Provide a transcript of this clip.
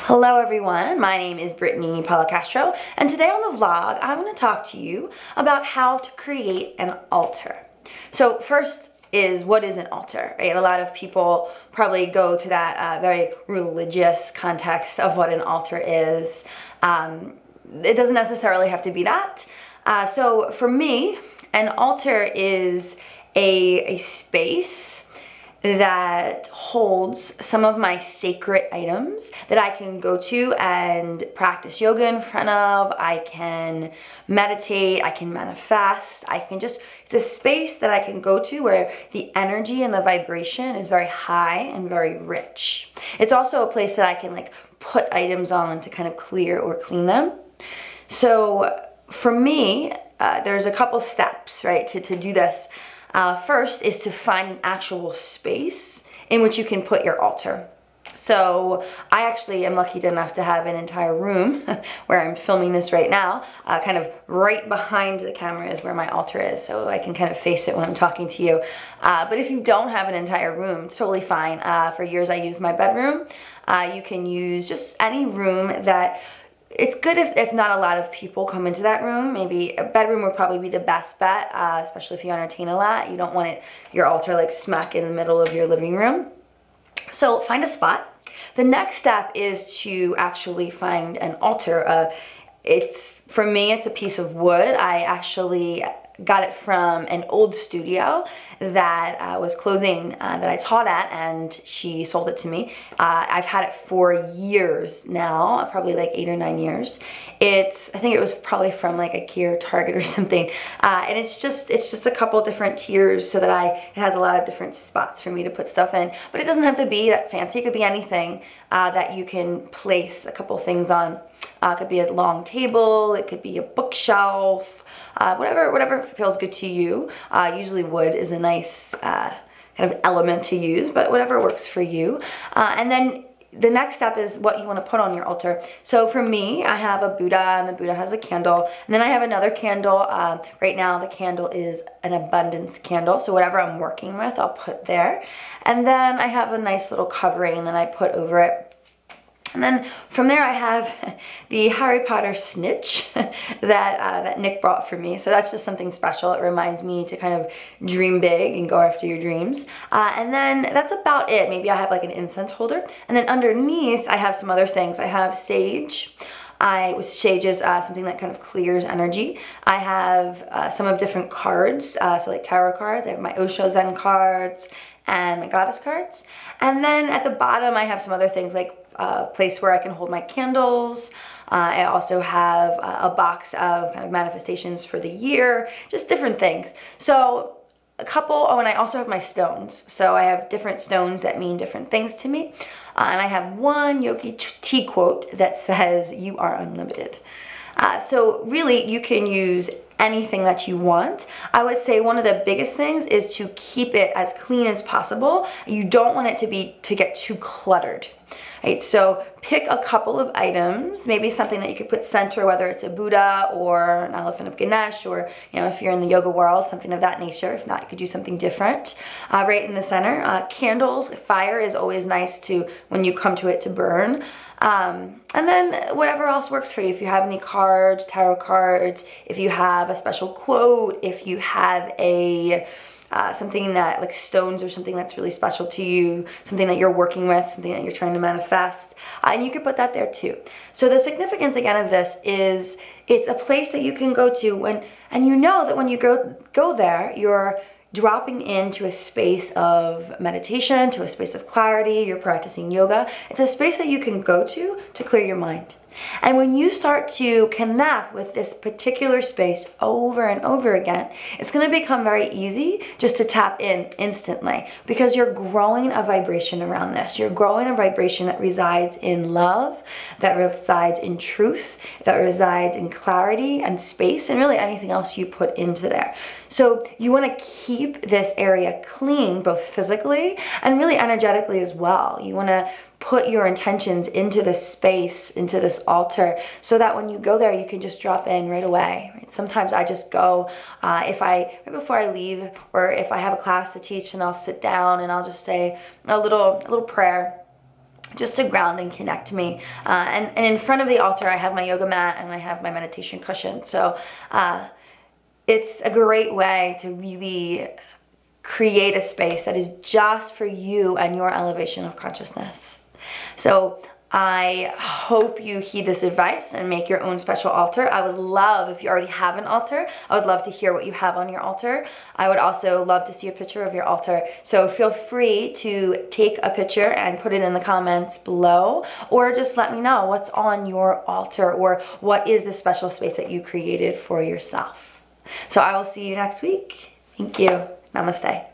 Hello everyone, my name is Brittany Castro, and today on the vlog I want to talk to you about how to create an altar. So first is, what is an altar, right? A lot of people probably go to that very religious context of what an altar is. It doesn't necessarily have to be that. So for me, an altar is a space that holds some of my sacred items that I can go to and practice yoga in front of. I can meditate, I can manifest, it's a space that I can go to where the energy and the vibration is very high and very rich. It's also a place that I can like put items on to kind of clear or clean them. So for me, there's a couple steps, right, to do this. First is to find an actual space in which you can put your altar. So I actually am lucky enough to have an entire room where I'm filming this right now. Kind of right behind the camera is where my altar is, so I can kind of face it when I'm talking to you. But if you don't have an entire room, it's totally fine. For years I used my bedroom. You can use just any room that. It's good if not a lot of people come into that room. Maybe a bedroom would probably be the best bet, especially if you entertain a lot. You don't want your altar like smack in the middle of your living room. So find a spot. The next step is to actually find an altar. For me, it's a piece of wood. I actually got it from an old studio that was closing that I taught at, and she sold it to me. I've had it for years now, probably like 8 or 9 years. I think it was probably from like IKEA or Target or something, and it's just a couple different tiers so that it has a lot of different spots for me to put stuff in. But it doesn't have to be that fancy. It could be anything that you can place a couple things on. It could be a long table, it could be a bookshelf, whatever feels good to you. Usually wood is a nice kind of element to use, but whatever works for you. And then the next step is what you want to put on your altar. So for me, I have a Buddha, and the Buddha has a candle. And then I have another candle. Right now the candle is an abundance candle, so whatever I'm working with, I'll put there. And then I have a nice little covering that I put over it. And then from there I have the Harry Potter snitch that Nick brought for me. So that's just something special. It reminds me to kind of dream big and go after your dreams. And then that's about it. Maybe I have like an incense holder. And then underneath I have some other things. I have sage. Sage is something that kind of clears energy. I have some of different cards, so like tarot cards. I have my Osho Zen cards and my goddess cards. And then at the bottom I have some other things like a place where I can hold my candles. I also have a box of kind of manifestations for the year, just different things. So and I also have my stones. So I have different stones that mean different things to me. And I have one yogi tea quote that says, "You are unlimited." So really you can use anything that you want. I would say one of the biggest things is to keep it as clean as possible. You don't want it to get too cluttered. Right, so pick a couple of items, maybe something that you could put center, whether it's a Buddha or an elephant of Ganesh, or if you're in the yoga world, something of that nature. If not, you could do something different. Right in the center, candles, fire is always nice when you come to it to burn. And then whatever else works for you. If you have any cards, tarot cards, if you have a special quote, if you have something that like stones or something that's really special to you, something that you're working with, something that you're trying to manifest, and you could put that there too. So the significance again of this is it's a place that you can go to and you know that when you go there, you're dropping into a space of meditation, to a space of clarity, you're practicing yoga. It's a space that you can go to clear your mind. And when you start to connect with this particular space over and over again, it's going to become very easy just to tap in instantly, because you're growing a vibration around this. You're growing a vibration that resides in love, that resides in truth, that resides in clarity and space, and really anything else you put into there. So you want to keep this area clean, both physically and really energetically as well. You want to put your intentions into this space, into this altar, so that when you go there, you can just drop in right away. Right? Sometimes I just go, right before I leave, or if I have a class to teach, and I'll sit down and I'll just say a little prayer, just to ground and connect me. And in front of the altar, I have my yoga mat and I have my meditation cushion. So it's a great way to really create a space that is just for you and your elevation of consciousness. So I hope you heed this advice and make your own special altar. I would love, if you already have an altar, I would love to hear what you have on your altar. I would also love to see a picture of your altar. So feel free to take a picture and put it in the comments below, or just let me know what's on your altar, or what is the special space that you created for yourself. So I will see you next week. Thank you. Namaste.